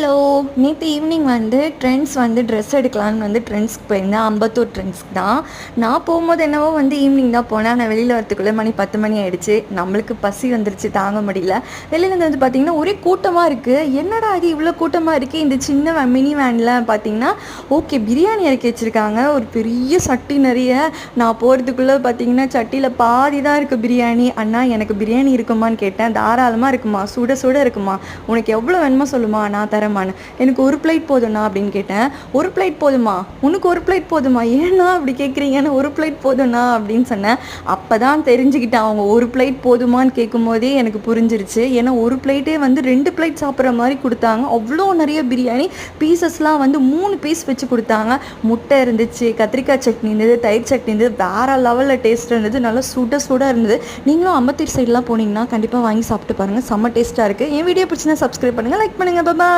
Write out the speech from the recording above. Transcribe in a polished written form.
Hello. நேற்று evening வந்து trends வந்து ட்ரெஸ் எடுக்கலான்னு வந்து ட்ரெண்ட்ஸ்க்கு போயிருந்தேன். அம்பத்தூர் ட்ரெண்ட்ஸ்க்கு தான். நான் போகும்போது என்னவோ வந்து ஈவினிங் தான் போனேன். நான் வெளியில் வரத்துக்குள்ளே மணி 10 மணி ஆகிடுச்சு. நம்மளுக்கு பசி வந்துருச்சு, தாங்க முடியல. வெளியில் வந்து பார்த்திங்கன்னா ஒரே கூட்டமாக இருக்குது. என்னடா இது இவ்வளோ கூட்டமாக இருக்குது. இந்த சின்ன மினி வேனில் பார்த்திங்கன்னா ஓகே பிரியாணி இறக்கி வச்சுருக்காங்க. ஒரு பெரிய சட்டி நிறைய. நான் போகிறதுக்குள்ளே பார்த்திங்கன்னா சட்டியில் பாதி தான் இருக்குது பிரியாணி. அண்ணா எனக்கு பிரியாணி இருக்குமான்னு கேட்டேன். தாராளமாக இருக்குமா, சுட சுட இருக்குமா, உனக்கு எவ்வளோ வேணுமோ சொல்லுமா, நான் தரமானு. எனக்கு ஒரு பிளேட் போதும்ண்ணா அப்படின்னு கேட்டேன். ஒரு பிளேட் போதுமா, உனக்கு ஒரு பிளேட் போதுமா, ஏன்னா அப்படி கேட்குறீங்கன்னு ஒரு பிளேட் போதும்ண்ணா அப்படின்னு சொன்னேன். அப்போ தான் தெரிஞ்சுக்கிட்டேன் அவங்க ஒரு பிளேட் போதுமான்னு கேட்கும் போதே எனக்கு புரிஞ்சிருச்சு. ஏன்னா ஒரு பிளேட்டே வந்து 2 பிளேட் சாப்பிட்ற மாதிரி கொடுத்தாங்க. அவ்வளோ நிறைய பிரியாணி. பீசஸ்லாம் வந்து 3 பீஸ் வச்சு கொடுத்தாங்க. முட்டை இருந்துச்சு, கத்திரிக்காய் சட்னி இருந்தது, தயிர் சட்னி இருந்தது, வேறு லெவலில் டேஸ்ட் இருந்தது. நல்லா சுட சுட இருந்தது. நீங்களும் அம்பத்தூர் சைட்லாம் போனீங்கன்னா கண்டிப்பாக வாங்கி சாப்பிட்டு பாருங்கள். செம்ம டேஸ்ட்டாக இருக்குது. என் வீடியோ பிடிச்சினா சப்ஸ்கிரைப் பண்ணுங்கள், லைக் பண்ணுங்கள். பாய்.